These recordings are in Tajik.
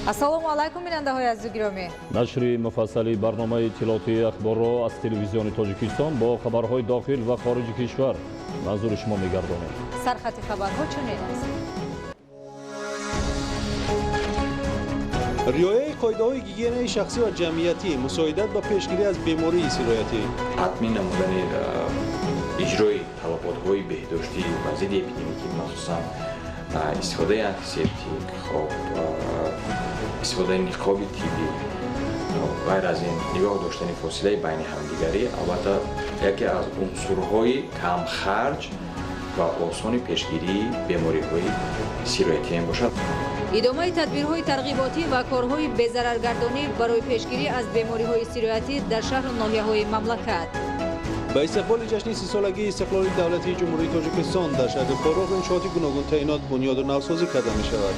ассалому алайкум бинандаҳои азизу гиромӣ. нашри муфассали барномаи иттилоотии ахборро аз телевизиони Тоҷикистон бо хабарҳои дохил ва хориҷи кишвар манзури шумо мегардонем. Сархати хабарҳо чунин аст. риояи қоидаҳои гигиенаи шахсӣ ва ҷамъиятӣ мусоидат ба пешгирӣ аз бемории сироятӣ. ҳатмӣ намудани иҷрои талаботҳои беҳдоштӣ ва зидди эпидемикӣ, махсусан истифодаи антисептик, истифодаи ниқоби тиббӣ, ғайр аз ин нигоҳ доштани фосилаи байни ҳамдигарӣ албатта яке аз унсурҳои камхарҷ ва осони пешгирии бемориҳои сироятӣ мебошад. идомаи тадбирҳои тарғиботӣ ва корҳои безараргардонӣ барои пешгирӣ аз бемориҳои сироятӣ дар шаҳру ноҳияҳои мамлакат. ба истиқболи ҷашни сисолагии истиқлоли давлатии ҷумҳурии Тоҷикистон дар шаҳри Форғ иншооти гуногун таъйинот бунёду навсозӣ карда мешавад.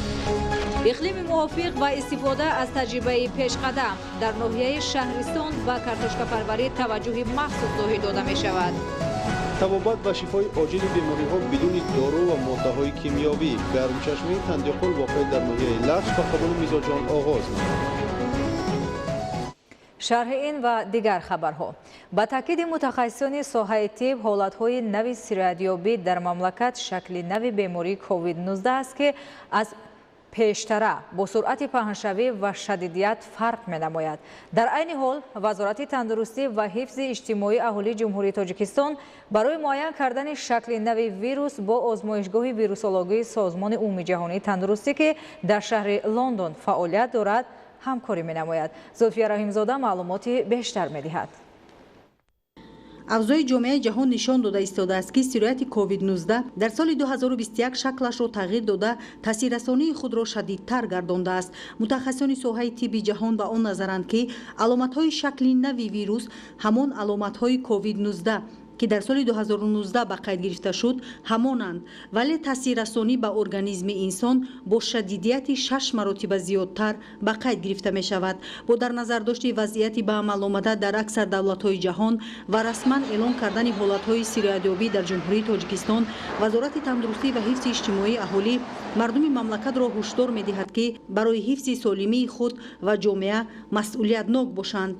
иқлими мувофиқ ва истифода аз таҷрибаи пешқадам дар ноҳияи Шаҳристон ба картошкапарварӣ таваҷҷӯҳи махсус зоҳир дода мешавад. табобат ва шифои оҷили бемориҳо бидуни дору ва моддаҳои кимиёвӣ. гармчашмаи Тандиқул воқеъ дар ноҳияи Лағш ба қабули мизоҷон оғоз намуд. шарҳи ин ва дигар хабарҳо. ба таъкиди мутахассисони соҳаи тиб, ҳолатҳои нави сироятёбӣ дар мамлакат шакли нави бемории COVID-19 аст ки аз пештара бо суръати паҳншавӣ ва шадидият фарқ менамояд. дар айни ҳол вазорати тандурустӣ ва ҳифзи иҷтимоии аҳолии ҷумҳурии Тоҷикистон барои муайян кардани шакли нави вирус бо озмоишгоҳи вирусологии созмони умумии ҷаҳонии тандурустӣ ки дар шаҳри Лондон фаъолият дорад ҳамкорӣ менамояд. зулфия раҳимзода маълумоти бештар медиҳад. авзои ҷомеаи ҷаҳон нишон дода истодааст ки сирояти COVID-19 дар соли 2021 шаклашро тағйир дода таъсиррасонии худро шадидтар гардондааст. мутахассисони соҳаи тибби ҷаҳон ба он назаранд ки аломатҳои шакли нави вирус ҳамон аломатҳои COVID-19 ки дар соли 2019 ба қайд гирифта шуд ҳамонанд, вале таъсиррасонӣ ба организми инсон бо шадидияти 6 маротиба зиёдтар ба қайд гирифта мешавад. бо дар назардошти вазъияти ба амал омада дар аксар давлатҳои ҷаҳон ва расман эълон кардани ҳолатҳои сироятёбӣ дар ҷумҳурии Тоҷикистон, вазорати тандурустӣ ва ҳифзи иҷтимоии аҳолӣ мардуми мамлакатро ҳушдор медиҳад ки барои ҳифзи солимии худ ва ҷомеа масъулиятнок бошанд.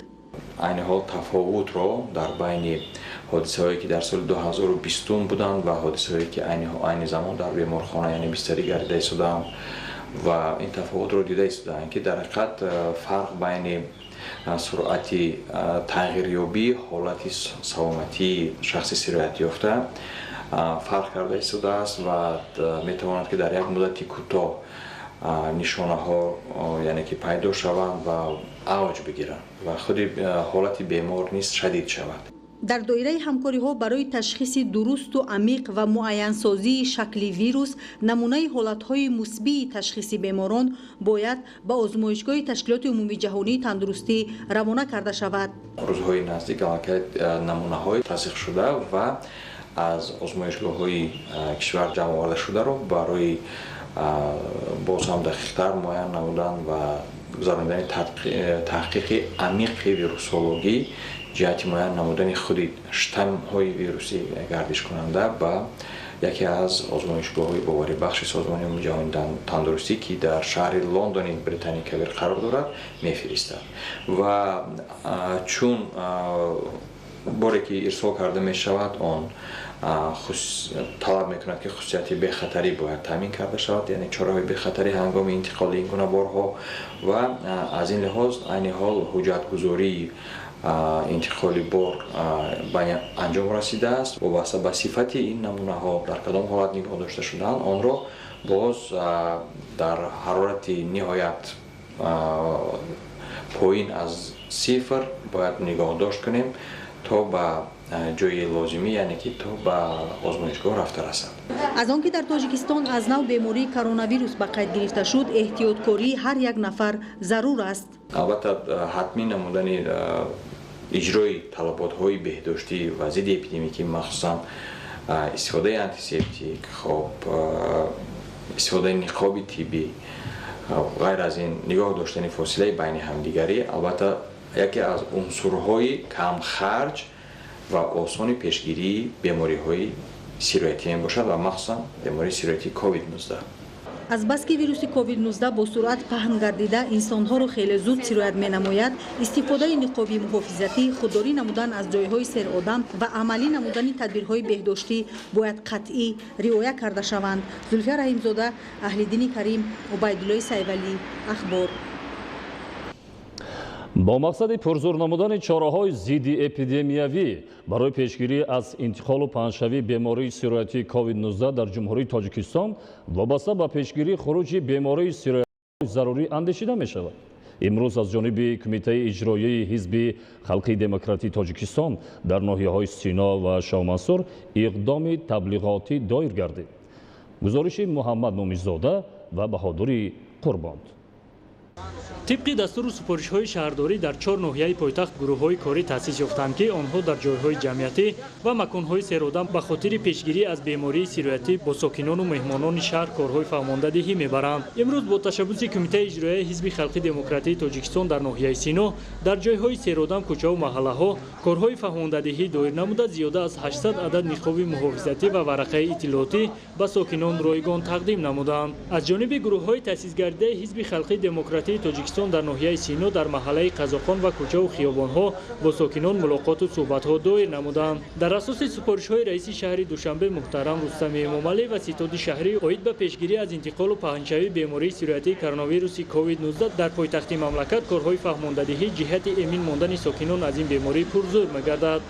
айни ҳол тафовутро дар байни ҳодисаҳое ки дар соли 2020 буданд ва ҳодисаҳое ки айни замон дар беморхона яъне бистарӣ гарида истодаанд ва ин тафовутро дида истодаанд ки дар ҳақиқат фарқ байни суръати тағйирёбӣ ҳолати саломатии шахси сироятёфта фарқ карда истодааст ва метавонад ки дар як муддати кӯтоҳ нишонаҳо яъне ки пайдо шаванд ва авҷ бигиранд ва худи ҳолати бемор низ шадид шавад. дар доираи ҳамкориҳо барои ташхиси дурусту амиқ ва муайянсозии шакли вирус намунаи ҳолатҳои мусбии ташхиси беморон бояд ба озмоишгоҳи ташкилоти умумии ҷаҳонии тандурустӣ равона карда шавад. рӯзҳои наздик намунаҳои тасдиқшуда ва аз озмоишгоҳҳои кишвар ҷамъовардашударо барои боз ҳам дақиқтар муайян намудан ва гузарондани таҳқиқи амиқи вирусологӣ ҷиҳати муайян намудани худи штаммҳои вируси гардишкунанда ба яке аз озмоишгоҳҳои боварибахши созмони умумии ҷаҳонии тандурустӣ ки дар шаҳри Лондони Британияи Кабир қарор дорад мефиристад ва чун боре ки ирсол карда мешавад он талаб мекунад ки хусусияти бехатарӣ бояд таъмин карда шавад, яъне чораҳои бехатарӣ ҳангоми интиқоли ин гуна борҳо ва аз ин лиҳоз айни ҳол ҳуҷҷатгузории интиқоли бор ба анҷом расидааст. вобаста ба сифати ин намунаҳо дар кадом ҳолат нигоҳ дошта шудаанд онро боз дар ҳарорати ниҳоят поин аз сифр бояд нигоҳ дошт кунем то ба ҷои лозимӣ, яъне ки то ба озмоишгоҳ рафта расад. аз он ки дар Тоҷикистон аз нав бемории коронавирус ба қайд гирифта шуд, эҳтиёткории ҳар як нафар зарур аст. албатта ҳатмӣ намудани иҷрои талаботҳои беҳдоштӣ ва зидди эпидемикӣ, махсусан истифодаи антисептик, истифодаи ниқоби тиббӣ, ғайр аз ин нигоҳ доштани фосилаи байни ҳамдигарӣ албатта яке аз унсурҳои камхарҷ ва осони пешгирии бемориҳои сироятӣ мебошад ва махсусан бемории сироятии COVID-19. аз баски вируси COVID-19 бо суръат паҳн гардида инсонҳоро хеле зуд сироят менамояд, истифодаи ниқоби муҳофизатӣ, худдорӣ намудан аз ҷойҳои серодам ва амалӣ намудани тадбирҳои беҳдоштӣ бояд қатъӣ риоя карда шаванд. Зульфия Раҳимзода, Аҳлиддини Карим, Убайдуллои Сайвалӣ, Ахбор. бо мақсади пурзур намудани чораҳои зидди эпидемиявӣ барои пешгирӣ аз интиқолу паҳншавии бемории сироятии COVID-19 дар Ҷумҳурии Тоҷикистон вобаста ба пешгирии хуруҷи бемории сироятии зарурӣ андешида мешавад. имрӯз аз ҷониби Кумитаи иҷроияи Ҳизби Халқии Демократии Тоҷикистон дар ноҳияҳои Сино ва Шоҳмансур иқдоми таблиғотӣ доир гардид. гузориши Муҳаммад Мумизода ва Баҳодури Қурбонд. طبق دستور سپارش‌های شهرداری در 4 ناحیه پایتخت گروه‌های کاری تأسیس یافتند که آنها در جای‌های جمعیتی و مکان‌های سیرآدم به خاطر پیشگیری از بیماری سیرویاتی با ساکنان و مهمانان شهر کارهای فرماندهی می‌برند. امروز با تشبث کمیته اجرایی حزب خلقی دموکراتی تاجیکستان در ناحیه سینو در جای‌های سیرآدم، کوچه و محله‌ها کارهای فرماندهی دایر نموده زیاده از 800 عدد نقاب محافظتی و ورقه اطلاعاتی به ساکنان رایگان تقدیم نمودند. از جانب گروه‌های تأسیس گردیده حزب خلقی دموکراتی تاجیکستان در ناحیه سینو در محله قزاقان و کوچه و خیابان‌ها با ساکنان ملاقات و صحبت‌ها دایر نمودند. در اساس سپارش‌های رئیس شهر دوشنبه محترم رستم امامعلی و ستاد شهری عاید به پیشگیری از انتقال و پهنشوی بیماری سیرویاتی کرونا ویروس کووید-19 در پایتخت مملکت کارهای فهماندهی جهت امین ماندن ساکنان از این بیماری پرزور می‌گردد.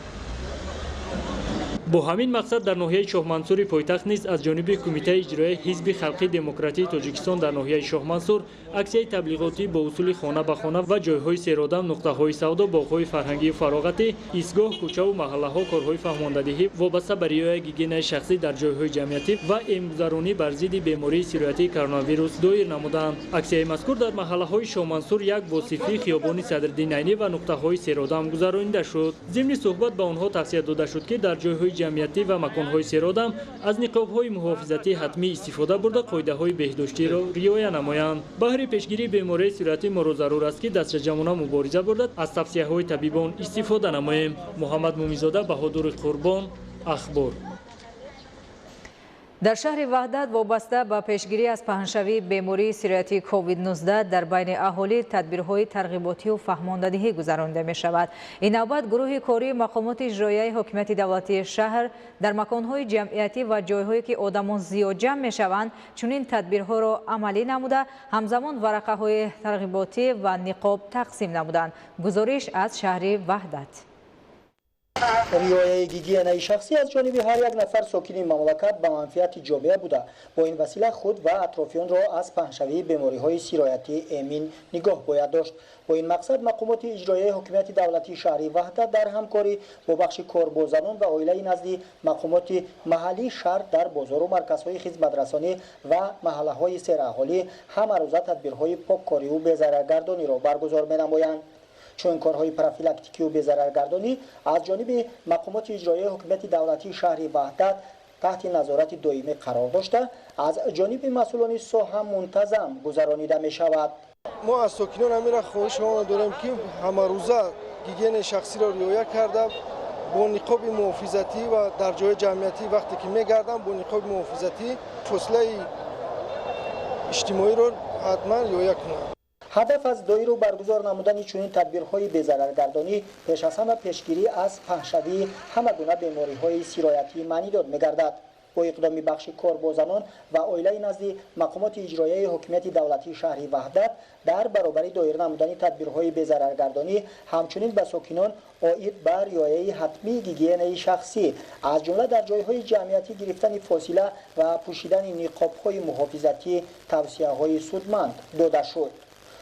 با همین مقصد در ناحیه شاهمنصور پایتخت نیز از جانب کمیته اجرایی حزب خلقی دموکراتی تاجیکستان در ناحیه شاهمنصور اکسیه تبلیغاتی با اصول خانه به خانه و جایهای سیرآدم، نقطه‌های سودا، باغ‌های فرهنگی و فراغتی، ایستگاه، کوچه و محله‌ها کارهای فهماندهی وابسته به رعایت گیگین شخصی در جایهای جمعیتی و امگذرانی بر ضد بیماری سیرویاتی کرونا ویروس دایر نمودند. اکسیه مذکور در محله‌های شاهمنصور، یک باسفی، خیابان صدرالدین عینی و نقطه‌های سیرآدم گذرانیده شد. ضمن صحبت به آنها توصیه داده شد که در جایهای جمعیتی و مکان‌های سیرآدم از نقاب‌های محافظتی حتمی استفاده برده قاعده‌های بهداشتی را رعایت نمایند. بهر پیشگیری بیماری سیرویاتی ما را ضرور است که دستجمعانه مبارزه برده از توصیه‌های طبیبان استفاده نماییم. محمد مومیزاده، بهادر قربان، اخبار. در شهر وحدت وابسته به پیشگیری از پهنشوی بیماری سیرویاتی کووید-19 در بین اهالی تدبیرهای ترغیباتی و فهماندهی گذرانده می شود. این نوبت گروه کاری مقامات اجرایی حکومت دولتی شهر در مکانهای جمعیتی و جایهایی که آدمان زیاد جمع می شوند چنین تدبیرها را عملی نموده همزمان ورقه های ترغیباتی و نقاب تقسیم نمودند. گزارش از شهر وحدت. رعایت گیگین شخصی از جانب هر یک نفر ساکن مملکت به منفعت جامعه بوده. با این وسیله خود و اطرافیان را از پهنشوی بیماری‌های سیرویاتی امین نگاه باید داشت. با این مقصد مقامات اجرایی حکومت دولتی شهر وحدت در همکاری با بخش کاربازان و عائله نزدی مقامات محلی شهر در بازار و مرکزهای خدمترسانی و محله‌های سیر اهالی هم‌روزه تدبیرهای پاککاری و بی‌ضررگردانی را برگزار می‌نمایند. چون کارهای پروفیلاکتیکی و بی‌ضررگردانی از جانب مقامات اجرایی حکومت دولتی شهر وحدت تحت نظارت دائمی قرار داشته از جانب مسئولان ساحه منتظم گذرانیده می شود. ما از ساکنان همین خواهش داریم که همه روزه گیگین شخصی را رعایت کرده با نقاب محافظتی و در جای جمعیتی وقتی که میگردن با نقاب محافظتی فاصله اجتماعی را حتما رعایت کنند. هدف از دایر و برگزار نمودن چنین تدبیرهای بی‌ضررگردانی پیش از همه پیشگیری از پهنشوی همه گونه بیماری‌های سیرویاتی معنی داد می‌گردد. با اقدام بخش کاربازان و عائله نزدی مقامات اجرایی حکومت دولتی شهر وحدت در برابر دایر نمودن تدبیرهای بی‌ضررگردانی همچنین به ساکنان عاید بر رعایت حتمی گیگین شخصی از جمله در جایهای جمعیتی گرفتن فاصله و پوشیدن نقاب‌های محافظتی توصیه‌های سودمند داده شد.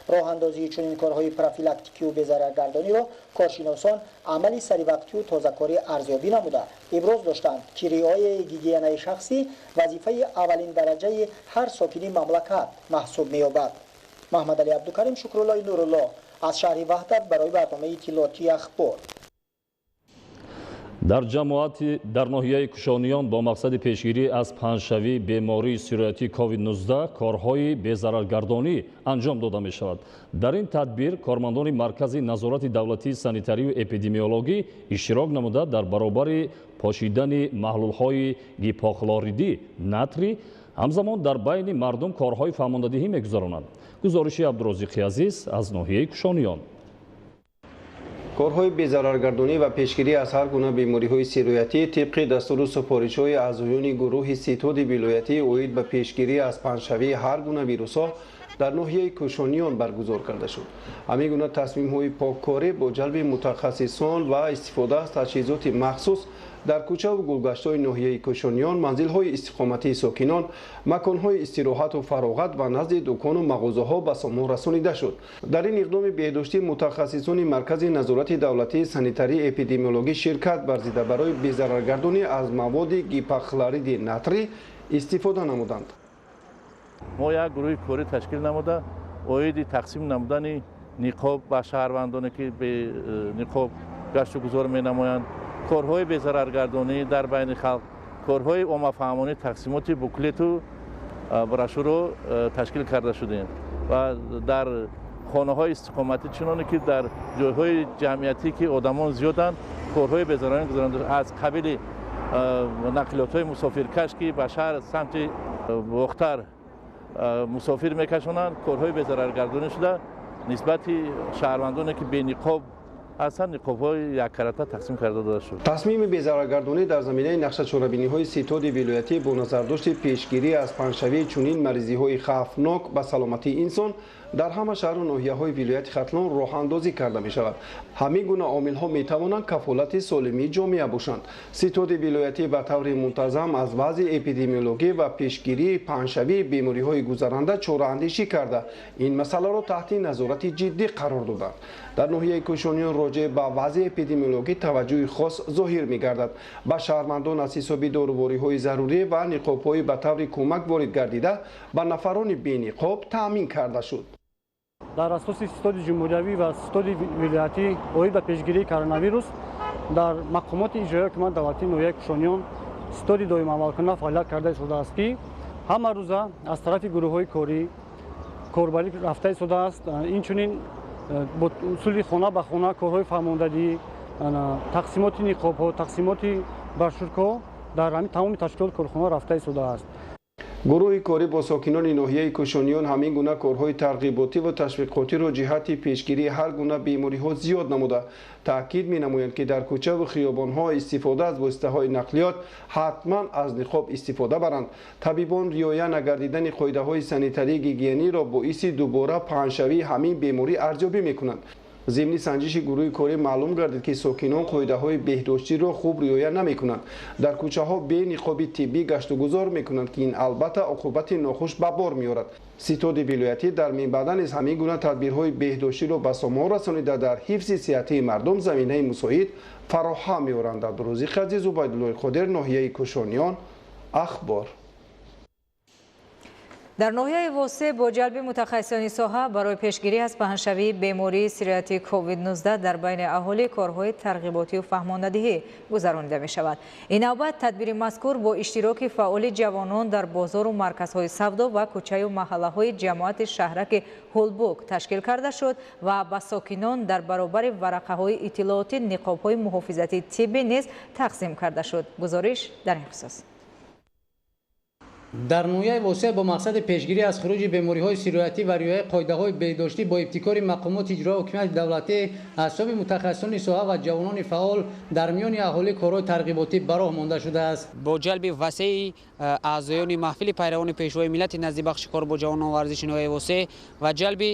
راه اندازی چنین کارهای پروفیلاکتیکی و بی‌ضررگردانی را کارشناسان عملی سریع‌وقتی و تازه‌کاری ارزیابی نموده ابراز داشتند که رعایت گیگین شخصی وظیفه اولین درجه هر ساکن مملکت محسوب می‌یابد. محمد علی عبدالکریم شکرالله نورالله از شهر وحدت برای برنامه اطلاعاتی اخبار. در جماعت در ناحیه کشانیان با مقصد پیشگیری از پهنشوی بیماری سیرویاتی کووید-19 کارهای بی‌ضررگردانی انجام داده می شود. در این تدبیر کارمندان مرکز نظارت دولتی سانیتاری و اپیدمیولوژی اشتراک نموده در برابر پاشیدن محلول‌های گیپوکلوریدی ناتری ҳамзамон дар байни мардум корҳои фаҳмондадиҳӣ мегузаронанд. гузориши абдурозиқи азиз аз ноҳияи кушониён. корҳои безараргардонӣ ва пешгирӣ аз ҳар гуна бемориҳои сироятӣ тибқи дастуру супоришҳои аъзоёни гурӯҳи ситоди вилоятӣ оид ба пешгирӣ аз паҳншавии ҳар гуна вирусҳо дар ноҳияи кушониён баргузор карда шуд. ҳамин гуна тасмимҳои поккорӣ бо ҷалби мутахассисон ва истифода аз таҷҳизоти махсус дар кӯчаву гулгаштҳои ноҳияи кушониён, манзилҳои истиқоматии сокинон, маконҳои истироҳату фароғат ва назди дукону мағозаҳо ба сомо расонида шуд. дар ин иқдоми беҳдоштӣ мутахассисони маркази назорати давлатии санитарии эпидемиологӣ ширкат варзида барои безараргардонӣ аз маводи гипохлориди натрӣ истифода намуданд. мо як гурӯҳи корӣ ташкил намуда оиди тақсим намудани ниқоб ба шаҳрвандоне ки бе ниқоб гашту гузор менамоянд, корҳои безараргардонӣ дар байни халқ, корҳои оммафаҳмонӣ, тақсимоти буклету брошюро ташкил карда шудем ва дар хонаҳои истиқоматӣ чуноне ки дар ҷойҳои ҷамъиятӣ ки одамон зиёданд, корҳои безараргардонӣ гузаронда аз қабили нақлиётҳои мусофиркаш ки ба шаҳр самти вохтар мусофир мекашонанд, корҳои безараргардонӣ шуда нисбати шаҳрвандоне ки бениқоб ҳастанд, ниқобҳои яккаратта тақсим карда дода шуд. тасмими безараргардонӣ дар заминаи нақшачорабиниҳои ситоди вилоятӣ бо назардошти пешгирӣ аз паҳншавии чунин маризиҳои хавфнок ба саломатии инсон дар ҳама шаҳру ноҳияҳои вилояти хатлон роҳандозӣ карда мешавад. ҳамин гуна омилҳо метавонанд кафолати солимии ҷомеа бошанд. ситоди вилоятӣ ба таври мунтазам аз вазъи эпидемиологӣ ва пешгирии паҳншавии бемориҳои гузаранда чораандешӣ карда ин масъаларо таҳти назорати ҷиддӣ қарор доданд. дар ноҳияи кушониён роҷеъ ба вазъи эпидемиологӣ таваҷҷӯҳи хос зоҳир мегардад. ба шаҳрвандон аз ҳисоби дорувориҳои зарурӣ ва ниқобҳои ба таври кӯмак ворид гардида ба нафарони бениқоб таъмин карда шуд. дар асоси ситоди ҷумҳуриявӣ ва ситоди вилоятӣ оид ба пешгирии коронавирус дар мақомоти иҷроии ҳукумати давлатии ноҳияи кушониён ситоди доимавалкунанда фаъолият карда истодааст ки ҳама рӯза аз тарафи гурӯҳҳои корӣ корбарӣ рафта истодааст. инчунин бо усули хона ба хона корҳои фаҳмондадӣ, тақсимоти ниқобҳо, тақсимоти брошюркаҳо дар тамоми ташкилот корхонаҳо рафта истодааст. гурӯҳи корӣ бо сокинони ноҳияи кушониён ҳамин гуна корҳои тарғиботиву ташвиқотиро ҷиҳати пешгирии ҳар гуна бемориҳо зиёд намуда таъкид менамоянд ки дар кӯчаву хиёбонҳо истифода аз воситаҳои нақлиёт ҳатман аз ниқоб истифода баранд. табибон риоя нагардидани қоидаҳои санитарии гигиениро боиси дубора паҳншавии ҳамин беморӣ арзёбӣ мекунанд. зимни санҷиши гурӯҳи корӣ маълум гардид ки сокинон қоидаҳои беҳдоштиро хуб риоя намекунанд. дар кӯчаҳо бе ниқоби тиббӣ гаштугузор мекунанд ки ин албатта оқубати нохуш ба бор меорад. ситоди вилоятӣ дар минбаъда низ ҳамин гуна тадбирҳои беҳдоштиро ба сомо расонида дар ҳифзи сиҳатии мардум заминаи мусоид фароҳам меоранд. абдурозиқи азиз, убайдуллои қодир, ноҳияи кушониён, ахбор. дар ноҳияи восеъ бо ҷалби мутахассисони соҳа барои пешгирӣ аз паҳншавии бемории сироятии COVID-19 дар байни аҳолӣ корҳои тарғиботию фаҳмондадиҳӣ гузаронида мешавад. ин навбат тадбири мазкур бо иштироки фаъоли ҷавонон дар бозору марказҳои савдо ва кӯчаю маҳаллаҳои ҷамоати шаҳраки ҳулбук ташкил карда шуд ва ба сокинон дар баробари варақаҳои иттилоотӣ ниқобҳои муҳофизати тиббӣ низ тақсим карда шуд. гузориш дар ин хусус. дар ноҳияи восеъ бо мақсади пешгирӣ аз хуруҷи бемориҳои сироятӣ ва риояи қоидаҳои беҳдоштӣ бо ибтикори мақомоти иҷроии ҳукумати давлатӣ асоби мутахассисони соҳа ва ҷавонони фаъол дар миёни аҳолӣ корҳои тарғиботӣ ба роҳ монда шудааст. бо ҷалби васеъи аъзоёни маҳфили пайравони пешвои миллати назди бахши кор бо ҷавонон варзиши ноҳияи восеъ ва ҷалби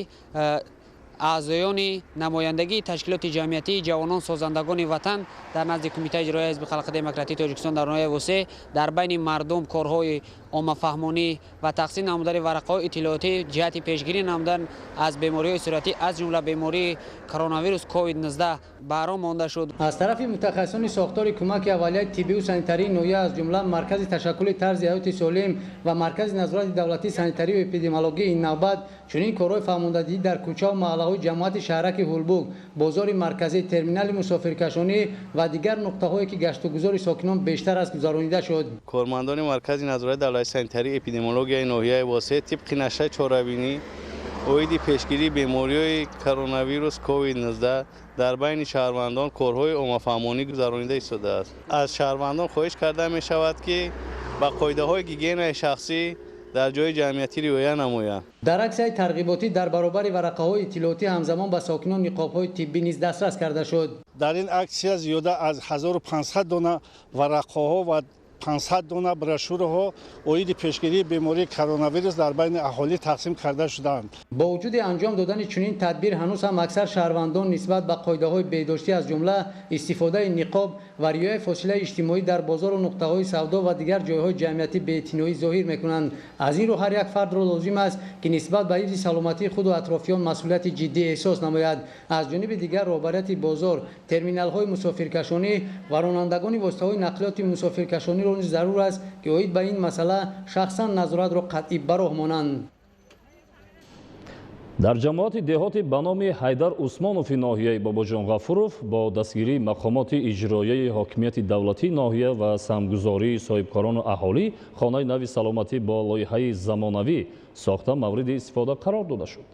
аъзоёни намояндагии ташкилоти ҷамъиятии ҷавонон созандагони ватан дар назди кумитаи иҷроии ҳизби халқи демократии тоҷикистон дар ноҳияи восеъ дар байни мардум корҳои оммафаҳмонӣ ва тақсим намудани варақаҳои иттилоотӣ ҷиҳати пешгирӣ намудан аз бемориҳои сироятӣ аз ҷумла бемории коронавирус COVID-19 ба рох монда шуд. аз тарафи мутахассисони сохтори кӯмаки аввалияти тиббию санитарии ноҳия аз ҷумла маркази ташаккули тарзи ҳаёти солим ва маркази назорати давлатии санитарию эпидемиологӣ ин навбат чунин корҳои фаҳмондадиҳӣ дар кӯчаву маҳаллаҳои ҷамоати шаҳраки ҳулбук, бозори марказӣ, терминали мусофиркашонӣ ва дигар нуқтаҳое ки гаштугузори сокинон бештар аст гузаронида шуд. кормандони маркази назорати давлатии санитарии эпидемиологияи ноҳияи восеъ тибқи нашаи чорабинӣ оиди пешгирии бемориҳои коронавирус COVID-19 дар байни шаҳрвандон корҳои оммафаҳмонӣ гузаронида истодааст. аз шаҳрвандон хоҳиш карда мешавад ки ба қоидаҳои гигиенаи шахсӣ در جای جمعیتی رعایت نمایند. در عکس‌های ترغیباتی در برابر ورقه‌های اطلاعاتی همزمان به ساکنان نقاب‌های طبی نیز دسترس کرده شد. در این اکسیه زیاده از 1500 دانه ورقه‌ها و 500 دانه بروشورها اوید پیشگیری بیماری کرونا ویروس در بین اهالی تقسیم کرده شدند. با وجود انجام دادن چنین تدبیر هنوز هم اکثر شهروندان نسبت به قاعده‌های بهداشتی از جمله استفاده نقاب و رعایت فاصله اجتماعی در بازار و نقطه‌های سودا و دیگر جایهای جمعیتی بی‌اعتنایی ظاهر می‌کنند. از این رو هر یک فرد را لازم است که نسبت به حفظ سلامتی خود و اطرافیان مسئولیت جدی احساس نماید. از جانب دیگر رهبریت بازار، ترمینال‌های مسافرکشانی و رانندگان واسطه‌های نقلیات مسافرکشانی را ضرور است که اوید به این مسئله شخصا نظارت را قطعی به راه مانند. در جماعت دهاتی به نام حیدر عثمانوفی ناحیه باباجان غفورов با دستگیری مقامات اجرایی حاکمیت دولتی ناحیه و سهمگذاری صاحبکاران و اهالی خانه نوی سلامتی با لایحه زمانوی ساخته مورد استفاده قرار داده شد.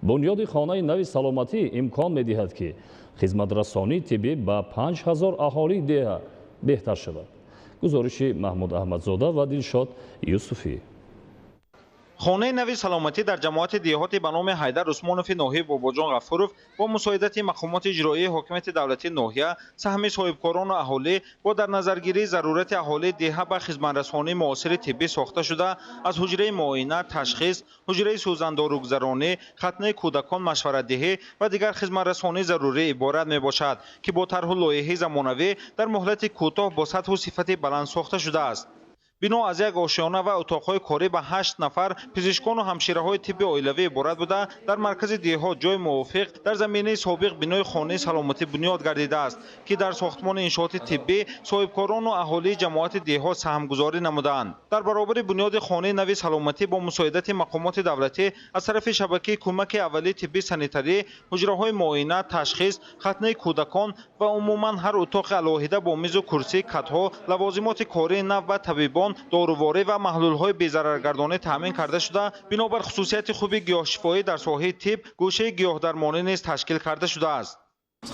بنیاد خانه نوی سلامتی امکان می‌دهد که خدمترسانی طبی به 5000 اهالی ده بهتر شود. گزارش محمود احمدزاده و دلشاد یوسفی. خانه نوی سلامتی در جماعت دهاتی به نام حیدر عثمانوفی ناحیه باباجان غفورov با مساعدت مقامات اجرایی حاکمیت دولتی ناحیه، سهم صاحبکاران و اهالی با در نظرگیری ضرورت اهالی ده به خدمترسانی معاصر طبی ساخته شده از حجره معاینه، تشخیص، حجره سوزنداروگذرانی، ختنه کودکان مشورت دهی و دیگر خدمترسانی ضروری عبارت میباشد که با طرح و لایحه زمانوی در مهلت کوتاه با سطح و صفت بلند ساخته شده است. بنا از یک آشیانه و اتاقهای کاری به 8 نفر پزشکان و همشیره‌های طب عائلوی عبارت بوده در مرکز دهات جای موافق در زمینه سابق بنای خانه سلامتی بنیاد گردیده است که در ساختمان انشاءات طبی صاحبکاران و اهالی جماعت دهات سهمگذاری نمودند. در برابر بنیاد خانه نوی سلامتی با مساعدت مقامات دولتی از طرف شبکه کمک اولیه طبی سانیتری، حجره‌های معاینه، تشخیص، ختنه کودکان و عموما هر اتاق علاهیده با میز و کرسی، کت‌ها، لوازمات کاری نو و طبیبان، داروواری و محلول‌های بی‌ضررگردانی تامین کرده شده. بنابر خصوصیت خوب گیاهشفایی در ساحه طب، گوشه گیاهدرمانی نیز تشکیل کرده شده است.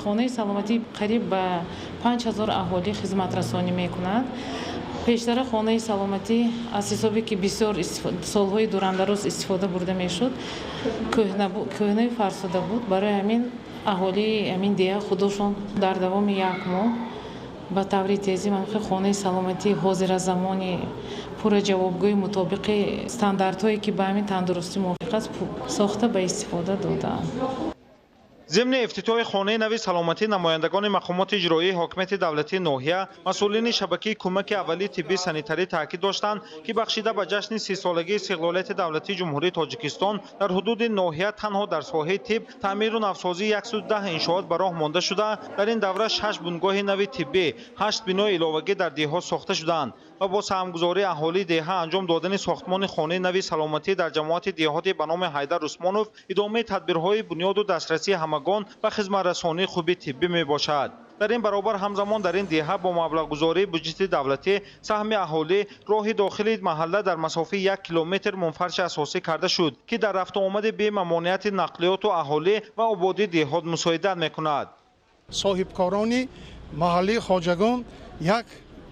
خانه سلامتی قریب به 5000 اهالی خدمت رسانی می‌کند. پیشتر خانه سلامتی از حسابی که بسیار سال‌های دورندراز استفاده برده می‌شد، کهنه فرسوده بود. برای همین اهالی همین دیه خودشون در دوام یک ماه با طوری تیزی منخ خانه سلامتی حاضر زمانی پور جوابگوی مطابق استانداردهایی که به همین تندرستی موافق است ساخته به استفاده دادند. ضمن افتتاح خانه نوی سلامتی نمایندگان مقامات اجرایی حاکمیت دولتی ناحیه، مسئولین شبکه کمک اولیه طبی سانیتری تاکید داشتند که بخشیده به جشن 30 سالگی استقلالیت دولتی جمهوری تاجیکستان در حدود ناحیه تنها در ساحه طب تعمیر و نوسازی 110 انشاءات به راه مانده شده. در این دوره 6 بنگاه نوی طبی، 8 بنای علاوگی در دهات ساخته شدند و با سهمگذاری اهالی دهه انجام دادن ساختمان خانه نوی سلامتی در جماعت دهاتی به نام حیدر عثمانوف ادامه تدبیرهای بنیاد و دسترسی همگان و خدمترسانی خوب طبی می باشد. در این برابر همزمان در این دهه با مبلغ گذاری بودجه دولتی سهم اهالی راه داخل محله در مسافه 1 کیلومتر منفرش اساسی کرده شد که در رفت و آمد به ممانعت نقلیات و اهالی و آبادی دهات مساعدت میکند. صاحبکاران محلی خواجگان یک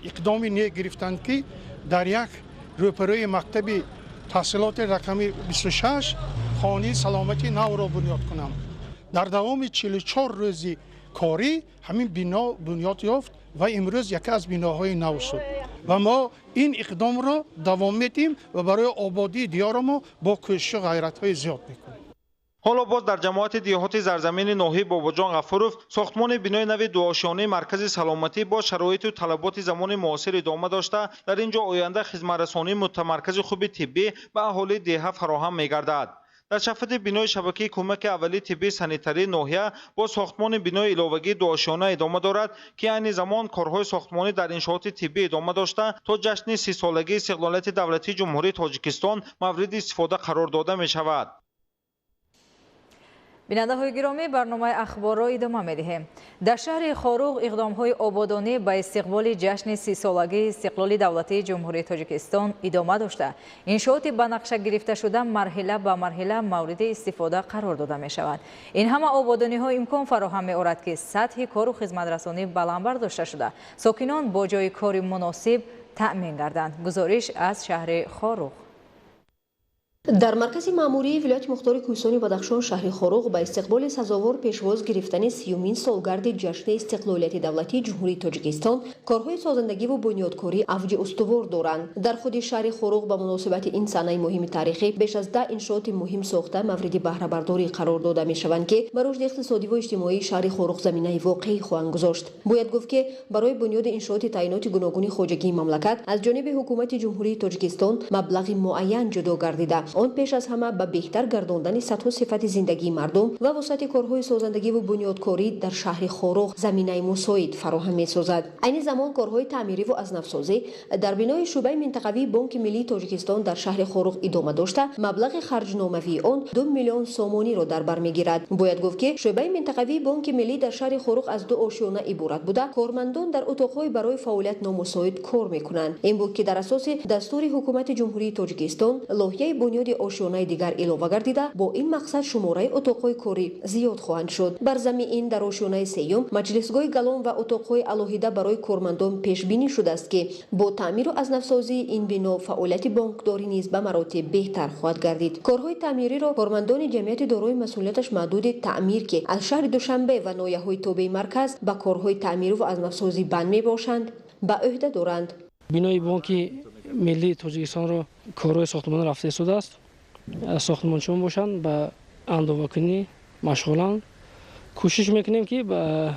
اقدامی نیه گرفتند که در یک روپروی مکتب تحصیلات رقمی 26 خانه سلامتی نو را بنیاد کنند. در دوام 44 روزی کاری همین بنا بنیاد یافت و امروز یکی از بناهای نو شد و ما این اقدام را دوام میدیم و برای آبادی دیار ما با کوشش و غیرت‌های زیاد میکنیم. حالا باز در جماعت دهات زرزمین ناحیه باباجان غفورov ساختمان بنای نو دوآشیانه مرکز سلامتی با شرایط و طلبات زمان معاصر ادامه داشته در اینجا آینده خدمترسانی متمرکز خوب طبی به اهالی دهه فراهم می‌گردد. در شفت بنای شبکه کمک اولیه طبی سانیتری ناحیه با ساختمان بنای علاوگی دوآشیانه ادامه دارد که عین زمان کارهای ساختمانی در انشاءات طبی ادامه داشته تا جشن 30 سالگی استقلالیت دولتی جمهوری تاجیکستان مورد استفاده قرار داده می شود. بیننده های گرامی، برنامه اخبار را ادامه می‌دهیم. در شهر خاروغ اقدام های آبادانی به استقبال جشن 30 سالگی استقلال دولتی جمهوری تاجیکستان ادامه داشته. انشاءات به نقشه گرفته شده مرحله به مرحله مورد استفاده قرار داده می شود. این همه آبادانی ها امکان فراهم می آورد که سطح کار و خدمت رسانی بلند داشته شده ساکنان با جای کار مناسب تأمین گردند. گزارش از شهر خاروغ. در مرکز ماموری ولایت مختار کوهستان بدخشان شهر خروغ با استقبال سزاوار پیشواز گرفتن 30مین سالگرد جشن استقلالیت دولتی جمهوری تاجیکستان کارهای سازندگی و بنیادکاری اوج استوار دارند. در خود شهر خروغ با مناسبت این صحنه مهم تاریخی بیش از 10 انشاءات مهم ساخته مورد بهره برداری قرار داده می شوند که بر رشد اقتصادی و اجتماعی شهر خروغ زمینه واقعی خواهند گذاشت. باید گفت که برای بنیاد انشاءات تعیینات گوناگون خواجگی مملکت از جانب حکومت جمهوری تاجیکستان مبلغ معین جدا گردیده. آن پیش از همه به بهتر گرداندن سطح و صفت زندگی مردم و وسعت کارهای سازندگی و بنیادکاری در شهر خروغ زمینه مساعد فراهم می‌سازد. عین زمان کارهای تعمیری و ازنفسازی در بنای شعبه منطقوی بانک ملی تاجیکستان در شهر خروغ ادامه داشته مبلغ خرجنامه‌ای آن 2 میلیون سومانی را در بر می‌گیرد. باید گفت که شعبه منطقوی بانک ملی در شهر خروغ از 2 آشیانه عبارت بوده. کارمندان در اتاق‌های برای فعالیت نامساعد کار می‌کنند. این بود که در اساس دستور حکومت جمهوری تاجیکستان لایحه بنیاد آشیانه دیگر علاوه گردیده با این مقصد شماره اتاق‌های کاری زیاد خواهند شد. بر ضمن این در آشیانه سیوم مجلسگاه گلان و اتاق‌های علاهیده برای کارمندان پیش بینی شده است که با تعمیر و ازنفسازی این بنا فعالیت بانکداری نیز به مراتب بهتر خواهد گردید. کارهای تعمیری را کارمندان جمعیت دارای مسئولیتش محدود تعمیر که از شهر دوشنبه و ناحیه‌های تابع مرکز به کارهای تعمیر و ازنفسازی بند میباشند به عهده دارند. بنای بانک ملی تاجیکستان را کارهای ساختمان رفته شده است. ساختمانچون باشند به اندازه‌کنی مشغولند. کوشش میکنیم که به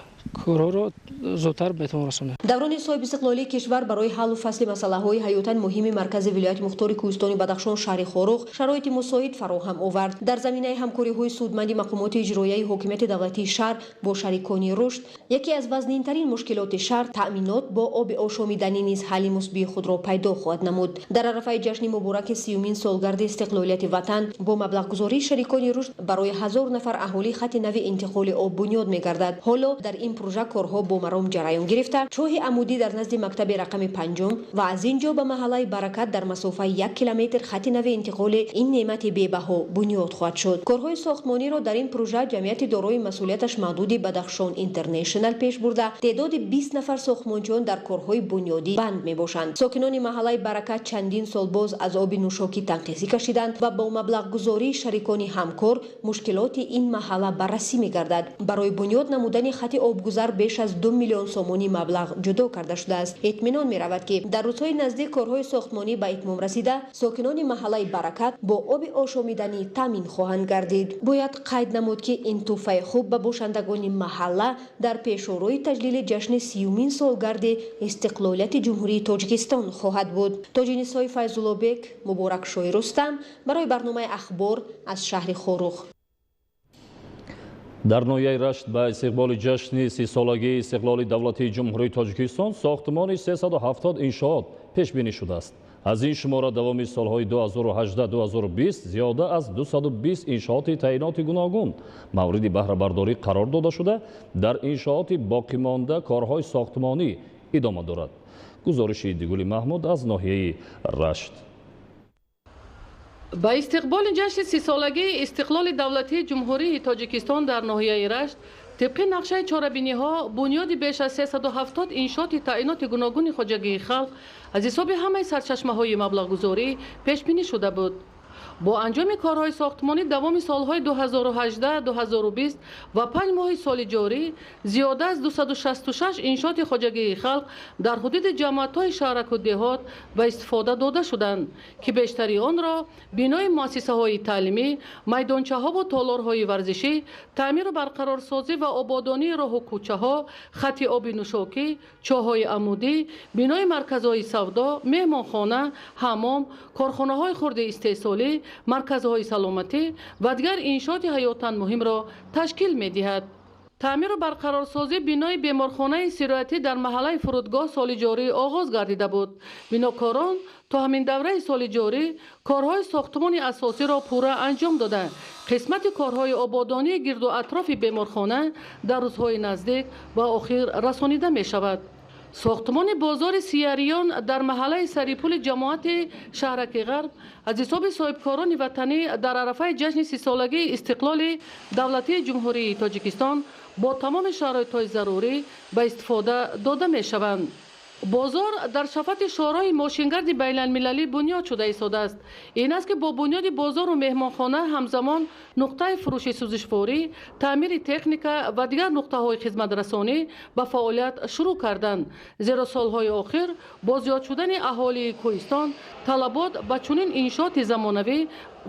کارها را زودتر بتوان رسانید. دوران صاحب استقلالی کشور برای حل و فصل مسائل حیاتاً مهم مرکز ولایت مختار کوهستان بدخشان شهر خروغ شرایط مساعد فراهم آورد. در زمینه همکاری‌های سودمند مقامات اجرایی حکومت دولتی شهر با شریکان رشد یکی از وزنین‌ترین مشکلات شهر تأمینات با آب آشامیدنی نیز حل مثبت خود را پیدا خواهد نمود. در عرفه جشن مبارک 30مین سالگرد استقلالیت وطن با مبلغ گذاری شریکان رشد برای 1000 نفر اهالی خط نو انتقال آب بنیاد می‌گردد. حالا در این پروژه کارها با مرام جریان گرفته. چاه عمودی در نزد مکتب رقم 5 و از اینجا به محله برکت در مسافت 1 کیلومتر خط نو انتقال این نعمت بی‌بها بنیاد خواهد شد. کارهای ساختمانی را در این پروژه جمعیت دارای مسئولیتش محدود بدخشان اینترنشنال پیش برده. تعداد 20 نفر ساختمانچیان در کارهای بنیادی بند میباشند. ساکنان محله برکت چندین سال باز از آب نوشاکی تنقیصی کشیدند و با مبلغ گذاری شریکان همکار مشکلات این محله بررسی می‌گردد. برای بنیاد نمودن خط آبگذر بیش از 2 میلیون سومانی مبلغ جدا کرده شده است. اطمینان می‌رود که در روزهای نزدیک کارهای ساختمانی به اتمام رسیده ساکنان محله برکت با آب آشامیدنی تامین خواهند گردید. باید قید نمود که این تحفه خوب به باشندگان محله در پیشروی تجلیل جشن 30مین سالگرد استقلالیت جمهوری تاجیکستان خواهد بود. تاج‌نسای فیض‌الله بک، مبارک شاه رستم برای برنامه اخبار از شهر خروغ. در ناحیه رشت به استقبال جشن 30 سالگی استقلال دولتی جمهوری تاجیکستان ساختمان 370 انشاءات پیش بینی شده است. از این شماره دوامی سالهای 2018-2020 زیاده از 220 انشاءات تعیینات گوناگون مورد بهره برداری قرار داده شده. در انشاءات باقی مانده کارهای ساختمانی ادامه دارد. گزارش دیگولی محمود از ناحیه رشت. با استقبال جشن 30 سالگی استقلال دولتی جمهوری تاجیکستان در ناحیه رشت طبق نقشه چاره‌بینی‌ها بنیاد بیش از 370 انشاءات تعیینات گوناگون خواجگی خلق از حساب همه سرچشمه‌های مبلغ‌گذاری پیش بینی شده بود. با انجام کارهای ساختمانی دوام سالهای 2018-2020 و 5 ماه سال جاری زیاده از 266 انشاءات خواجگی خلق در حدود جماعت‌های شهرک و دهات به استفاده داده شدند که بیشتری آن را بنای مؤسسه‌های تعلیمی، میدانچه‌ها و تالارهای ورزشی، تعمیر و برقرارسازی و آبادانی راه و کوچه‌ها، خط آب نوشاکی، چاه‌های عمودی، بنای مرکزهای سودا، مهمانخانه، حمام، کارخانه‌های خرد استحصالی، مرکزهای سلامتی و دیگر انشاءات حیاتاً مهم را تشکیل می‌دهد. تعمیر و برقرارسازی بنای بیمارخانه سرایتی در محله فرودگاه سال جاری آغاز گردیده بود. بناکاران تا همین دوره سال جاری کارهای ساختمان اساسی را پوره انجام داده. قسمت کارهای آبادانی گرد و اطراف بیمارخانه در روزهای نزدیک به آخر رسانیده می شود. ساختمان بازار سیاریان در محله سریپول جماعت شهرک غرب از حساب صاحبکاران وطنی در عرفه جشن 30 سالگی استقلال دولتی جمهوری تاجیکستان با تمام شرایط‌های ضروری به استفاده داده می شوند. бозор дар шафати шоҳраҳи мошингарди байналмилалӣ бунёд шуда истодааст. ин аст ки бо бунёди бозору меҳмонхона ҳамзамон нуқтаи фурӯши сӯзишворӣ, таъмири техника ва дигар нуқтаҳои хизматрасонӣ ба фаъолият шурӯъ карданд. зеро солҳои охир бо зиёд шудани аҳолии кӯҳистон талабот ба чунин иншооти замонавӣ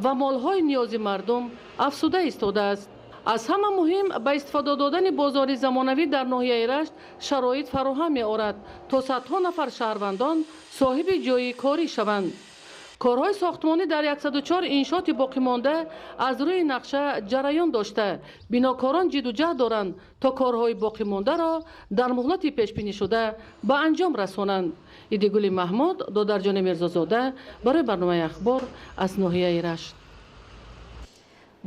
ва молҳои ниёзи мардум афзуда истодааст. аз ҳама муҳим ба истифода додани бозори замонавӣ дар ноҳияи Рашт шароит фароҳам меорад, то садҳо нафар шаҳрвандон соҳиби ҷойи корӣ шаванд. корҳои сохтмонӣ дар 104 иншооти боқимонда аз рӯи нақша ҷараён дошта, бинокорон ҷиддуҷаҳд доранд то корҳои боқимондаро дар муҳлати пешбинишуда ба анҷом расонанд. идигули маҳмуд, додарҷони мирзозода, барои барномаи ахбор аз ноҳияи Рашт.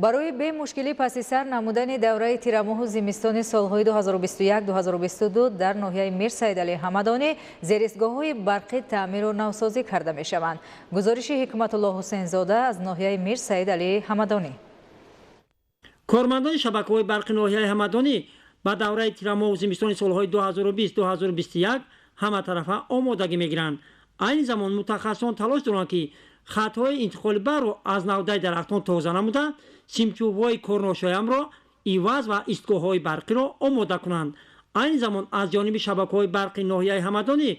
барои бемушкилӣ паси сар намудани давраи тирамоҳу зимистони солҳои 2021-2022 дар ноҳияи Мир Саид Али Ҳамадонӣ зеристгоҳҳои барқӣ таъмиру навсозӣ карда мешаванд. гузориши Ҳикматуллоҳ Ҳусейнзода аз ноҳияи Мир Саид Али Ҳамадонӣ. кормандони шабакаҳои барқи ноҳияи Ҳамадонӣ ба давраи тирамоҳу зимистони солҳои 2020-2021 ҳаматарафа омодагӣ мегиранд. айни замон мутахассисон талош доранд ки хатҳои интиқоли барро аз навдаи дарахтон тоза намуда, симчӯбҳои корношоямро, иваз ва истгоҳҳои барқиро омода кунанд. айни замон аз ҷониби шабакаҳои барқи ноҳияи Ҳамадонӣ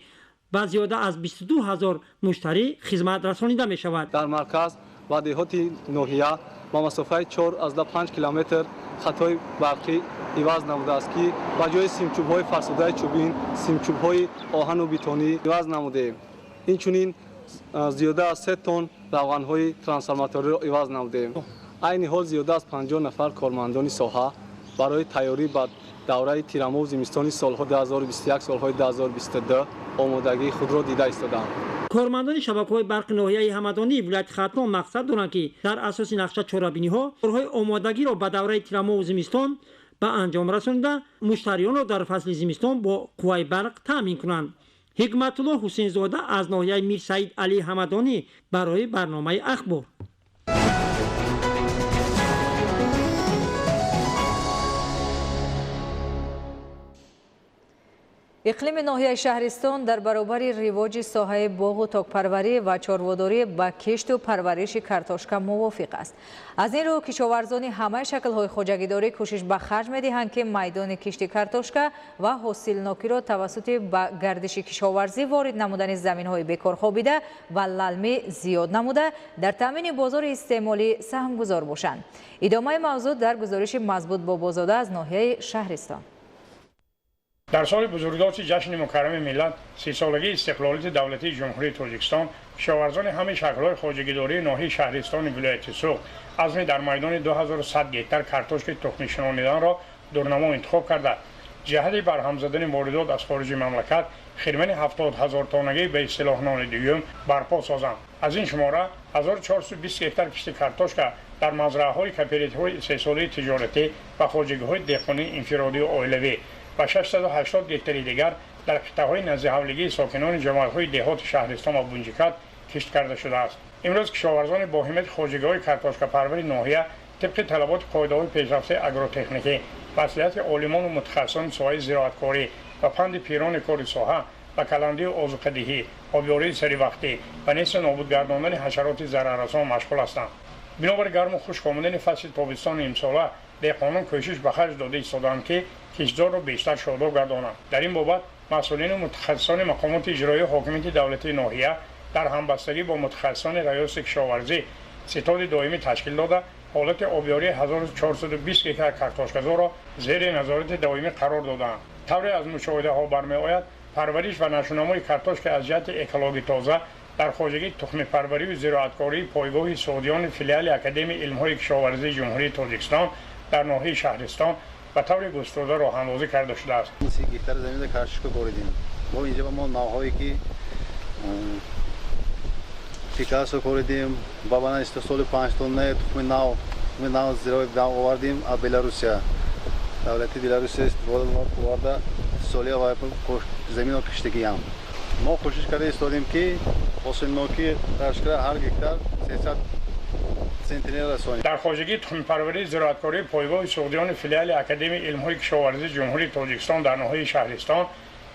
ба зиёда аз 22 000 муштарӣ хизмат расонида мешавад. дар марказ ва деҳоти ноҳия ба масофаи 4-5 километр хатҳои барқӣ иваз намудааст ки ба ҷои симчӯбҳои фарсудаи чӯбин симчӯбҳои оҳану бетонӣ иваз намудем. инчунин зиёда аз 3 тонн равғанҳои трансформаториро иваз намудем. айни ҳол зиёда аз 50 нафар кормандони соҳа барои тайёрӣ ба давраи тирамоҳу зимистони солҳои 2021 солҳои 2022 омодагии худро дида истоданд. кормандони шабакаҳои барқи ноҳияи Ҳамадонӣ вилояти Хатнон мақсад доранд ки дар асоси нақша чорабиниҳо корҳои омодагиро ба давраи тирамоҳу зимистон ба анҷом расонида муштариёнро дар фасли зимистон бо қувваи барқ таъмин кунанд. ҳикматуллоҳ Ҳусейнзода аз ноҳияи Мир Саид Али Ҳамадонӣ барои барномаи ахбор. иқлими ноҳияи шаҳристон дар баробари ривоҷи соҳаи боғу токпарварӣ ва чорводорӣ ба кишту парвариши картошка мувофиқ аст. аз ин рӯ кишоварзони ҳамаи шаклҳои хоҷагидорӣ кӯшиш ба харҷ медиҳанд ки майдони кишти картошка ва ҳосилнокиро тавассути ба гардиши кишоварзӣ ворид намудани заминҳои бекорхобида ва лалмӣ зиёд намуда дар таъмини бозори истеъмолӣ саҳмгузор бошанд. идомаи мавзӯъ дар гузориши Мазбут Бобозода аз ноҳияи Шаҳристон. дар соли бузургдошти ҷашни мукаррами миллат 30-солагии истиқлолияти давлатии ҷумҳурии Тоҷикистон кишоварзони ҳамаи шаклҳои хоҷагидории ноҳияи Шаҳристони вилояти Суғ азми дар майдони 2100 гектар картошки тухмишинониданро дурнамо интихоб карда ҷиҳати барҳам задани воридот аз хориҷи мамлакат хидмати 70 000 тоннагӣ ба истилоҳнони дуюм барпо созанд. аз ин шумора 1420 гектар кишти картошка дар мазраъаҳои кооперативҳои сесолаи тиҷоратӣ ва хоҷагиҳои деҳқонии инфиродию оилавӣ و 680 گهتری دیگر در قطعه‌های نزدیک‌حوالگی ساکنان جماعت‌های دهات شهرستان و بونجیکات کشت کرده شده است. امروز کشاورزان با همت خواجگی‌های کارتاشکا پروری ناحیه طبق طلبات قاعده‌های پیشرفته آگروتکنیکی مسئولیت عالمان و متخصصان ساحه زراعتکاری و پند پیران کار ساحه و کلندی آذوقه‌دهی، آبیاری سری‌وقتی و نیز نابود گرداندن حشرات ضرررسان مشغول هستند. بنابر گرم و خشک آمدن فصل تابستان امساله دهقانان کوشش به خرج داده ایستادند که کشتزار را بیشتر شاداب گردانند. در این بابت مسئولین و متخصصان مقامات اجرایی حاکمیت دولتی ناحیه در همبستگی با متخصصان ریاست کشاورزی ستاد دائمی تشکیل داده حالت آبیاری 1420 گکتار کارتاشکزار را زیر نظارت دائمی قرار دادند. طوری از مشاهده ها برمی‌آید پرورش و نشونامای کارتاشک از جهت اکولوژی تازه در خواجگی تخم پروری و زراعتکاری پایگاه سعودیان فیلیال اکادمی علم‌های کشاورزی جمهوری تاجیکستان در ناحیه شهرستان به طور گسترده راه‌اندازی کرده شده است. 30 گیتار زمین کاشتکو کوریدیم. ما اینجا با ما ناهایی که پیکاسو کوریدیم. بابانا استسول 5 تن تخم ناو زیرای دام آوردیم از بلاروسیا. دولتی بلاروسیا وارد سالیا و زمین رو کشتگیم. ما کوشش کرده استادیم که حاصلناکی رشکر هر گیتار 300 در خواجگی تخم پروری زراعتکاری پایگاه سعودیان فیلیال اکادمی علم‌های کشاورزی جمهوری تاجیکستان در ناحیه شهرستان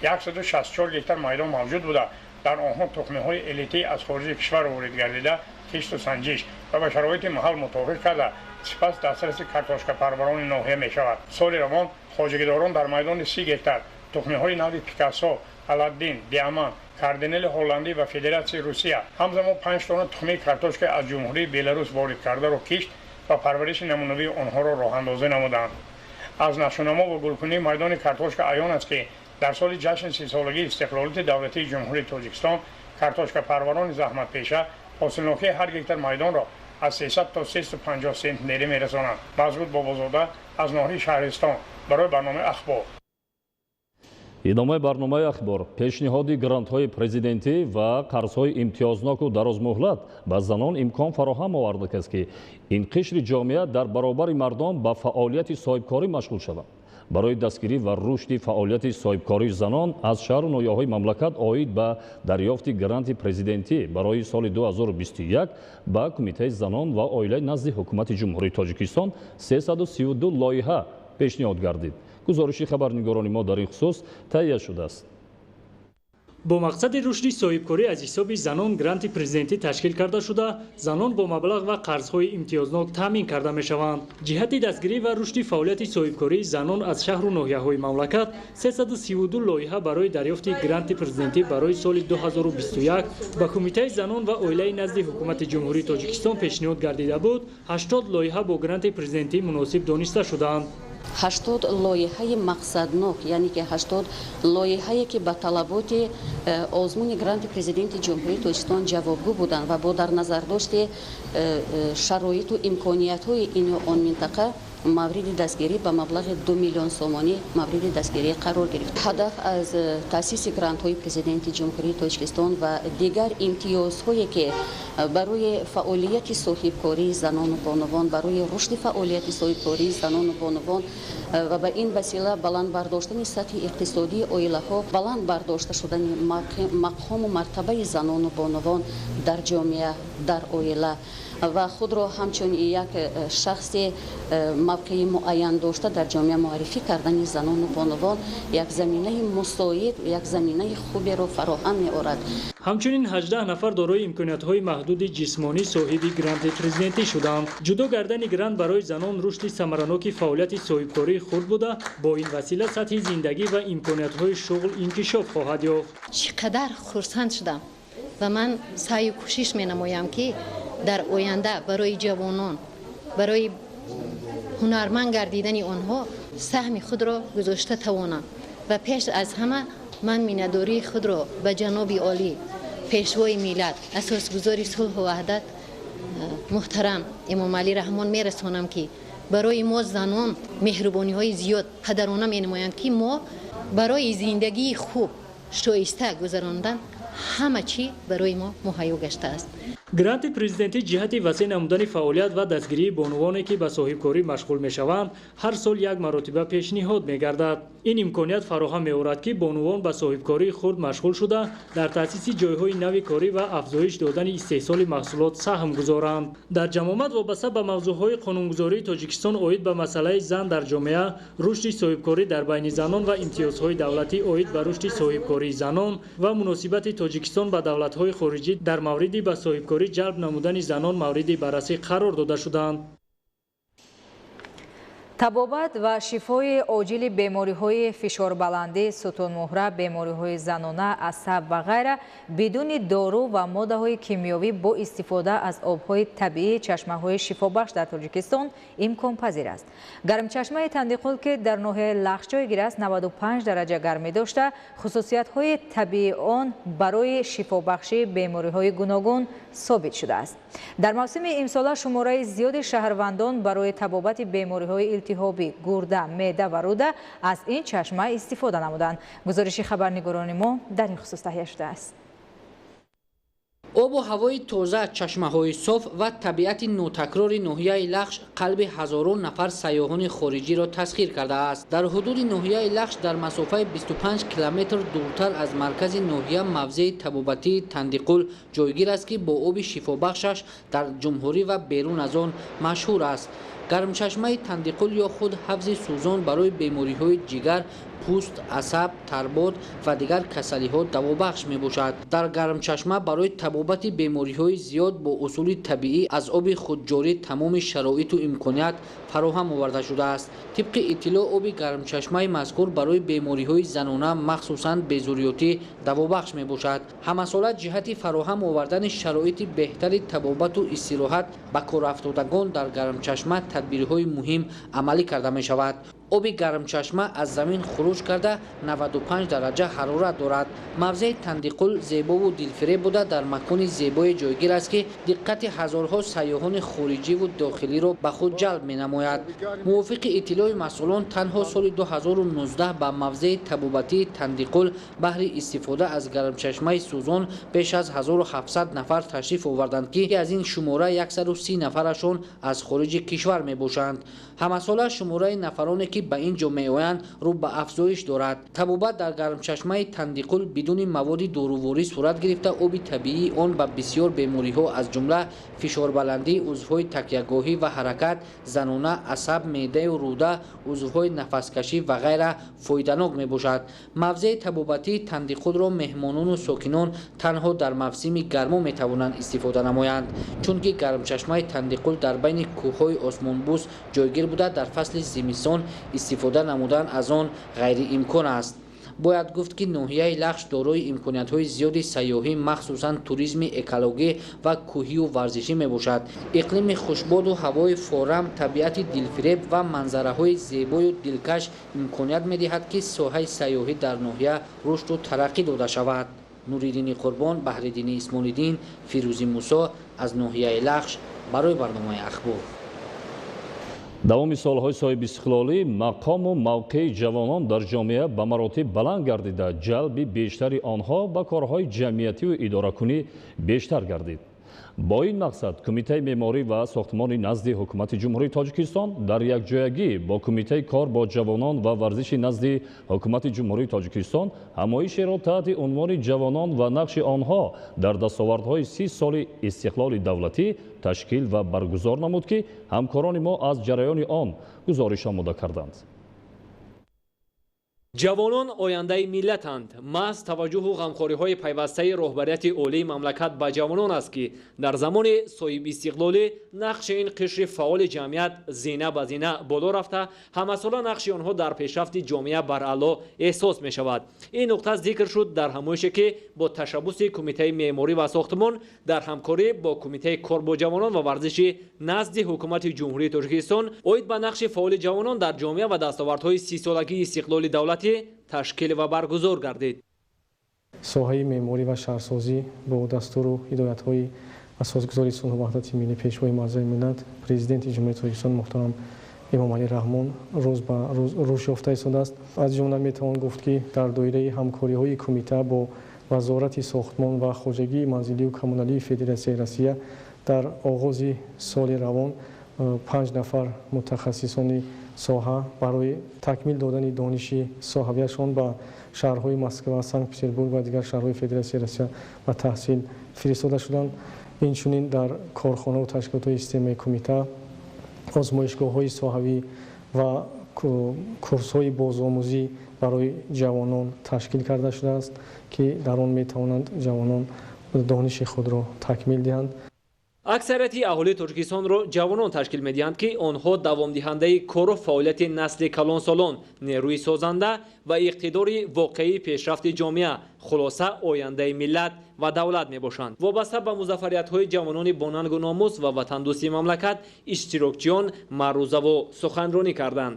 164 گیتار میدان موجود بوده. در آنها تخمه‌های الیتی از خارج کشور وارد گردیده کشت و سنجش و به شرایط محل مطابق کرده سپس دسترس کارتوشکا پروران ناحیه می شود. سال روان خواجگیداران در میدان 30 گیتار تخمه‌های نوی پیکاسو، الادین، دیامانت، کاردینال هلندی و فدراسیون روسیه همزمان 5 تن تخم کارتوشکا از جمهوری بلاروس وارد کرده را کشت و پرورش نمونه‌ای آنها را راه اندازی نمودند. از نشونما و گلکنی میدان کارتوشکا عیان است که در سال جشن 30 سالگی استقلالیت دولتی جمهوری تاجیکستان کارتوشکا پروران زحمت پیشه حاصلناکی هر گیتار میدان را از 300 تا 350 سنت نیره میرسانند. مزبوط بابازاده از ناحیه شهرستان برای برنامه اخبار. идомаи барномаи ахбор пешниҳоди грантҳои президентӣ ва қарзҳои имтиёзноку дарозмуҳлат ба занон имкон фароҳам оварда аст ки ин қишри ҷомеа дар баробари мардон ба фаъолияти соҳибкорӣ машғул шаванд. барои дастгирӣ ва рушди фаъолияти соҳибкории занон аз шаҳру ноҳияҳои мамлакат оид ба дарёфти гранти президентӣ барои соли 2021 ба кумитаи занон ва оилаи назди ҳукумати ҷумҳурии тоҷикистон 332 лоиҳа пешниҳод гардид. гузориши хабарнигорони мо дар ин хусус таҳия шудааст. бо мақсади рушди соҳибкорӣ аз ҳисоби занон гранти президентӣ ташкил карда шуда занон бо маблағ ва қарзҳои имтиёзнок таъмин карда мешаванд. ҷиҳати дастгирӣ ва рушди фаъолияти соҳибкории занон аз шаҳру ноҳияҳои мамлакат 332 лоиҳа барои дарёфти гранти президентӣ барои соли 2021 ба кумитаи занон ва оилаи назди ҳукумати ҷумҳурии тоҷикистон пешниҳод гардида буд. 80 лоиҳа бо гранти президентӣ муносиб дониста шуданд. 80 лоиҳаи мақсаднок, яъне ки 80 лоиҳае ки ба талаботи озмуни гранти президенти ҷумҳурии тоҷикистон ҷавобгӯ буданд ва бо дар назар дошти шароиту имкониятҳои ин он минтақа мавриди дастгирӣ ба маблағи 2 миллион сомонӣ мавриди дастгирӣ қарор гирифт. ҳадаф аз таъсиси грантҳои президенти ҷумҳурии тоҷикистон ва дигар имтиёзҳое ки барои фаъолияти соҳибкории занону бонувон, барои рушди фаъолияти соҳибкории занону бонувон ва ба ин васила баланд бардоштани сатҳи иқтисодии оилаҳо, баланд бардошта шудани мақому мартабаи занону бонувон дар ҷомеа, дар оила ва худро ҳамчун як шахси мавқеи муайян дошта дар ҷомеа муаррифӣ кардани занону бонувон як заминаи мусоид, як заминаи хуберо фароҳам меорад. ҳамчунин 18 нафар дорои имкониятҳои маҳдуди ҷисмонӣ соҳиби гранти президентӣ шуданд. ҷудо кардани грант барои занон рушди самараноки фаъолияти соҳибкории хурд буда бо ин васила сатҳи зиндагӣ ва имкониятҳои шуғл инкишоф хоҳад ёфт. чӣ қадар хурсанд шудам ва ман саъю кӯшиш менамоям ки дар оянда барои ҷавонон, барои ҳунарманд гардидани онҳо саҳми худро гузошта тавонам ва пеш аз ҳама ман миннатдории худро ба ҷаноби олӣ пешвои миллат асосгузори сулҳу ваҳдат муҳтарам эмомалӣ раҳмон мерасонам ки барои мо занон меҳрубониҳои зиёд қадарона менамоянд ки мо барои зиндагии хуб шоиста гузарондан ҳама чӣ барои мо муҳайё гаштааст. гранти президентӣ ҷиҳати васеъ намудани фаъолият ва дастгирии бонувоне ки ба соҳибкорӣ машғул мешаванд ҳар сол як маротиба пешниҳод мегардад. ин имконият фароҳам меорад ки бонувон ба соҳибкории хурд машғул шуда дар таъсиси ҷойҳои нави корӣ ва афзоиш додани истеҳсоли маҳсулот саҳм гузоранд. дар ҷамомат вобаста ба мавзӯъҳои қонунгузории тоҷикистон оид ба масъалаи зан дар ҷомеа, рушди соҳибкорӣ дар байни занон ва имтиёзҳои давлатӣ оид ба рушди соҳибкории занон ва муносибати тоҷикистон ба давлатҳои хориҷӣ дар мавриди ба соҳибкорӣ ҷалб намудани занон мавриди баррасӣ қарор дода шуданд. табобат ва шифои оҷили бемориҳои фишорбаландӣ, сутунмуҳра, бемориҳои занона, асаб ва ғайра бидуни дору ва моддаҳои кимиёвӣ бо истифода аз обҳои табиӣ чашмаҳои шифобахш дар Тоҷикистон имконпазир аст. Гармчашмаи Тандиқул ки дар ноҳияи Лахш ҷойгир аст 95 дараҷа гармӣ дошта, хусусиятҳои табиии он барои шифобахшии бемориҳои гуногун собит шудааст. дар мавсими имсола шумораи зиёди шаҳрвандон барои табобати бемориҳои илтиҳоби гурда, меъда ва рӯда аз ин чашма истифода намуданд. гузориши хабарнигорони мо дар ин хусус таҳия шудааст. обу ҳавои тоза, чашмаҳои соф ва табиати нотакрори ноҳияи Лахш қалби ҳазорон нафар сайёҳони хориҷиро тасхир кардааст. дар ҳудуди ноҳияи Лахш дар масофаи 25 километр дуртар аз маркази ноҳия мавзеи табобатии Тандиқул ҷойгир аст ки бо оби шифобахшаш дар ҷумҳурӣ ва берун аз он машҳур аст. гармчашмаи тандиқул ё худ ҳабзи сӯзон барои бемориҳои ҷигар, пӯст, асаб, тарбод ва дигар касалиҳо давобахш мебошад. Дар гармчашма барои табобати бемориҳои зиёд бо усули табиӣ аз оби худҷорӣ тамоми шароиту имконият фароҳам оварда шудааст. Тибқи иттилоъ оби гармчашмаи мазкур барои бемориҳои занона махсусан безурётӣ давобахш мебошад. ҳамасола ҷиҳати фароҳам овардани шароити беҳтари табобату истироҳат ба корафтодагон дар гармчашма тадбирҳои муҳим амалӣ карда мешавад. оби гармчашма аз замин хуруҷ карда 95 дараҷа ҳарорат дорад. мавзеи тандиқул зебову дилфиреб буда дар макони зебое ҷойгир аст ки диққати ҳазорҳо сайёҳони хориҷиву дохилиро ба худ ҷалб менамояд. мувофиқи иттилои масъулон танҳо соли 2019 ба мавзеи табобатии тандиқул баҳри истифода аз гармчашмаи сӯзон беш аз 1700 нафар ташриф оварданд ки аз ин шумора 130 нафарашон аз хориҷи кишвар мебошанд. ҳамасола шумораи нафароне ки ба ин ҷо меоянд рӯ ба афзоиш дорад. табобат дар гармчашмаи тандиқул бидуни маводи доруворӣ сурат гирифта оби табиии он ба бисёр бемориҳо аз ҷумла фишорбаландӣ, узвҳои такягоҳӣ ва ҳаракат, занона, асаб, меъдаю рӯда, узвҳои нафаскашӣ ва ғайра фоиданок мебошад. мавзеи табобатии тандиқулро меҳмонону сокинон танҳо дар мавсими гармо метавонанд истифода намоянд, чунки гармчашмаи тандиқул дар байни кӯҳҳои осмонбӯс ҷойгир буда дар фасли зимистон истифода намудан аз он ғайриимкон аст. бояд гуфт ки ноҳияи лахш дорои имкониятҳои зиёди сайёҳӣ махсусан туризми экологӣ ва кӯҳию варзишӣ мебошад. иқлими хушбоду ҳавои форам, табиати дилфиреб ва манзараҳои зебою дилкаш имконият медиҳад ки соҳаи сайёҳӣ дар ноҳия рушду тараққӣ дода шавад. нуриддини қурбон, баҳриддини исмоилиддин, фирӯзи мусо аз ноҳияи лахш барои барномаи ахбор. давоми солҳои соҳиби истиқлолӣ мақому мавқеи ҷавонон дар ҷомеа ба маротиб баланд гардида ҷалби бештари онҳо ба корҳои ҷамъиятиву идоракунӣ бештар гардид. бо ин мақсад кумитаи меъморӣ ва сохтмони назди ҳукумати ҷумҳурии тоҷикистон дар якҷоягӣ бо кумитаи кор бо ҷавонон ва варзиши назди ҳукумати ҷумҳурии тоҷикистон ҳамоишеро таҳти унвони ҷавонон ва нақши онҳо дар дастовардҳои 30 соли истиқлоли давлатӣ ташкил ва баргузор намуд ки ҳамкорони мо аз ҷараёни он гузориш омода карданд. ҷавонон ояндаи миллатанд. маҳз таваҷҷӯҳу ғамхориҳои пайвастаи роҳбарияти олии мамлакат ба ҷавонон аст ки дар замони соҳибистиқлолӣ нақши ин қишри фаъоли ҷамъият зина ба зина боло рафта, ҳамасола нақши онҳо дар пешрафти ҷомеа баръало эҳсос мешавад. ин нуқта зикр шуд дар ҳамоише ки бо ташаббуси кумитаи меъморӣ ва сохтмон дар ҳамкорӣ бо кумитаи кор бо ҷавонон ва варзиши назди ҳукумати ҷумҳурии тоҷикистон оид ба нақши фаъоли ҷавонон дар ҷомеа ва дастовардҳои 30-солагии истиқлоли давлатӣ ташкил ва баргузор гардид. соҳаи меъморӣ ва шаҳрсозӣ бо дастуру ҳидоятҳои асосгузори сулҳу ваҳдати миллӣ пешвои маъзаи миллат президенти ҷумҳурии тоҷикистон муҳтарам эмомалӣ раҳмон рӯз ба рӯз рушд ёфта истодааст. аз ҷумла метавон гуфт ки дар доираи ҳамкориҳои кумита бо вазорати сохтмон ва хоҷагии манзилию коммуналии федератсияи Россия дар оғози соли равон 5 нафар мутахассисони соҳа барои такмил додани дониши соҳавиашон ба шаҳрҳои Москва, Санкт-Петербург ва дигар шаҳрҳои Федератсияи Россия ба таҳсил фиристода шуданд. инчунин дар корхонаву ташкилотҳои системаи кумита озмоишгоҳҳои соҳавӣ ва курсҳои бозомӯзӣ барои ҷавонон ташкил карда шудааст ки дар он метавонанд ҷавонон дониши худро такмил диҳанд. аксарияти аҳолии тоҷикистонро ҷавонон ташкил медиҳанд ки онҳо давомдиҳандаи кору фаъолияти насли калонсолон, нерӯи созанда ва иқтидори воқеии пешрафти ҷомеа, хулоса ояндаи миллат ва давлат мебошанд. вобаста ба музаффариятҳои ҷавонони бонангу номус ва ватандӯсти мамлакат иштирокчиён маърузаву суханронӣ карданд.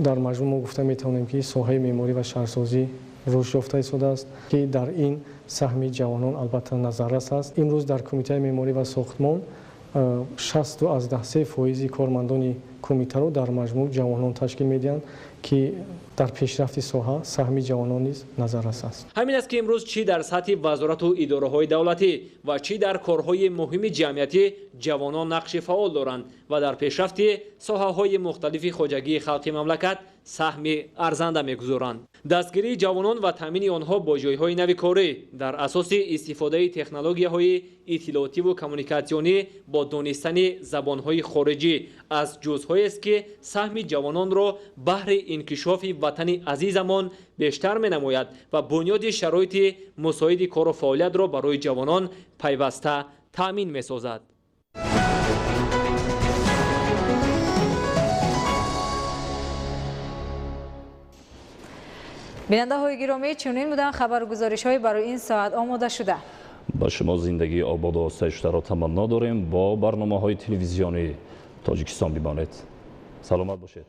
дар маҷмӯъ мо гуфта метавонем ки соҳаи меъморӣ ва шаҳрсозӣ рушд ёфта истодааст ки дар ин саҳми ҷавонон албатта назаррас аст. имрӯз дар кумитаи меъморӣ ва сохтмон 63% кормандони кумитаро дар маҷмӯъ ҷавонон ташкил медиҳанд ки дар пешрафти соҳа саҳми ҷавонон низ назаррас аст. ҳамин аст ки имрӯз чӣ дар сатҳи вазорату идораҳои давлатӣ ва чӣ дар корҳои муҳими ҷамъиятӣ ҷавонон нақши фаъол доранд ва дар пешрафти соҳаҳои мухталифи хоҷагии халқи мамлакат саҳми арзанда мегузоранд. дастгирии ҷавонон ва таъмини онҳо бо ҷойҳои нави корӣ дар асоси истифодаи технологияҳои иттилоотиву коммуникатсионӣ бо донистани забонҳои хориҷӣ аз ҷузъҳоест ки саҳми ҷавононро баҳри инкишофи ватани азизамон бештар менамояд ва бунёди шароити мусоиди кору фаъолиятро барои ҷавонон пайваста таъмин месозад. бинандаҳои гиромӣ, чунин буданд хабаргузоришҳои барои ин соат омода шуда. ба шумо зиндагии ободу осаиштаро таманно дорем. бо барномаҳои телевизионии Тоҷикистон бимонед. саломат бошед.